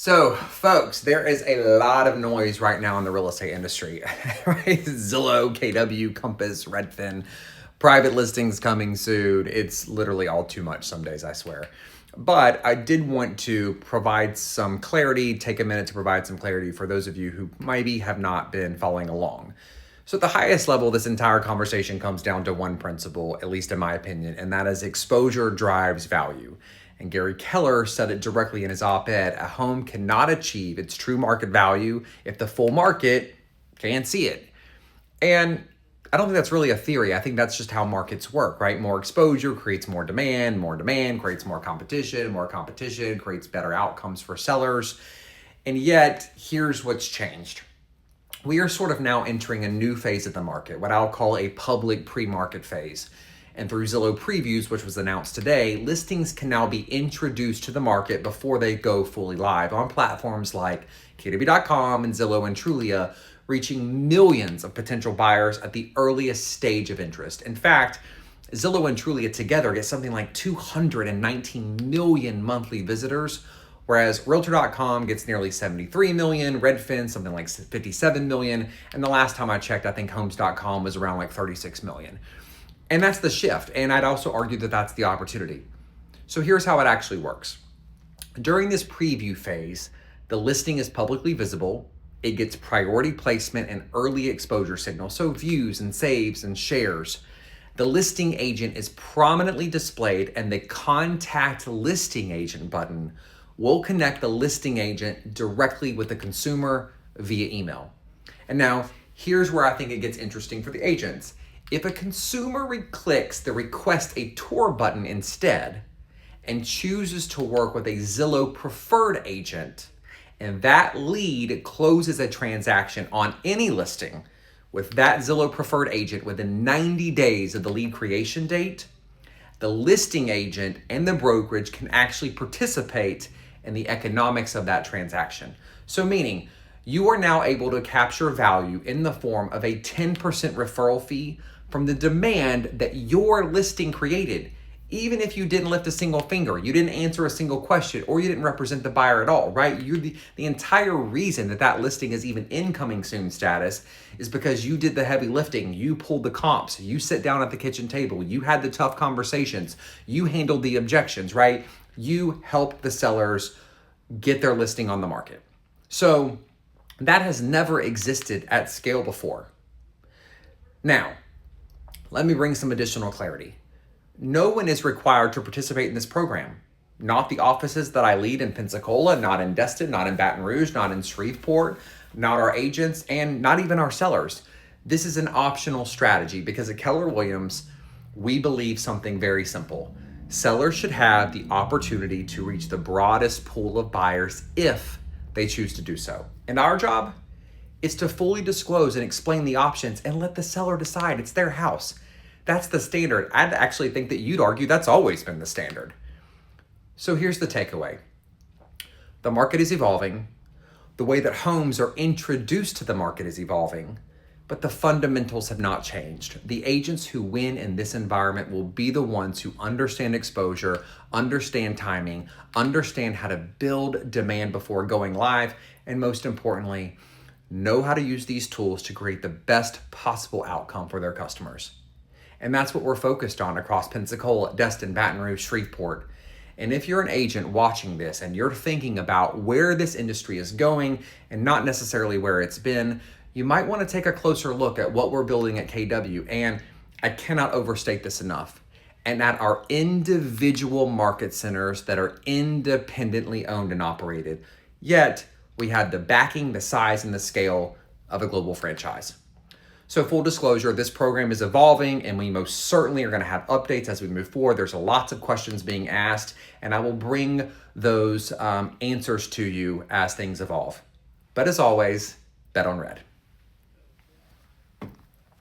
So, folks, there is a lot of noise right now in the real estate industry, right? Zillow, KW, Compass, Redfin, private listings coming soon. It's literally all too much some days, I swear. But I did want to provide some clarity, take a minute to provide some clarity for those of you who maybe have not been following along. So at the highest level, this entire conversation comes down to one principle, at least in my opinion, and that is exposure drives value. And Gary Keller said it directly in his op-ed, a home cannot achieve its true market value if the full market can't see it. And I don't think that's really a theory. I think that's just how markets work, right? More exposure creates more demand creates more competition creates better outcomes for sellers. And yet, here's what's changed. We are sort of now entering a new phase of the market, what I'll call a public pre-market phase. And through Zillow Previews, which was announced today, listings can now be introduced to the market before they go fully live on platforms like KW.com and Zillow and Trulia, reaching millions of potential buyers at the earliest stage of interest. In fact, Zillow and Trulia together get something like 219 million monthly visitors, whereas Realtor.com gets nearly 73 million, Redfin something like 57 million, and the last time I checked, I think Homes.com was around like 36 million. And that's the shift, and I'd also argue that that's the opportunity. So here's how it actually works. During this preview phase, the listing is publicly visible, it gets priority placement and early exposure signals, so views and saves and shares. The listing agent is prominently displayed, and the contact listing agent button will connect the listing agent directly with the consumer via email. And now, here's where I think it gets interesting for the agents. If a consumer clicks the request a tour button instead and chooses to work with a Zillow preferred agent, and that lead closes a transaction on any listing with that Zillow preferred agent within 90 days of the lead creation date, the listing agent and the brokerage can actually participate in the economics of that transaction. So meaning, you are now able to capture value in the form of a 10% referral fee from the demand that your listing created, even if you didn't lift a single finger, you didn't answer a single question, or you didn't represent the buyer at all, right? You're the entire reason that listing is even incoming soon status is because you did the heavy lifting, you pulled the comps, you sit down at the kitchen table, you had the tough conversations, you handled the objections, right? You helped the sellers get their listing on the market. So that has never existed at scale before. Now, let me bring some additional clarity. No one is required to participate in this program. Not the offices that I lead in Pensacola, not in Destin, not in Baton Rouge, not in Shreveport, not our agents, and not even our sellers. This is an optional strategy because at Keller Williams, we believe something very simple. Sellers should have the opportunity to reach the broadest pool of buyers if they choose to do so. And our job is to fully disclose and explain the options and let the seller decide. It's their house. That's the standard. I'd actually think that you'd argue that's always been the standard. So here's the takeaway. The market is evolving. The way that homes are introduced to the market is evolving, but the fundamentals have not changed. The agents who win in this environment will be the ones who understand exposure, understand timing, understand how to build demand before going live, and most importantly, know how to use these tools to create the best possible outcome for their customers. And that's what we're focused on across Pensacola, Destin, Baton Rouge, Shreveport. And if you're an agent watching this and you're thinking about where this industry is going and not necessarily where it's been, you might want to take a closer look at what we're building at KW. And I cannot overstate this enough. And at our individual market centers that are independently owned and operated, yet we had the backing, the size, and the scale of a global franchise. So full disclosure, this program is evolving and we most certainly are going to have updates as we move forward. There's lots of questions being asked and I will bring those answers to you as things evolve. But as always, bet on red.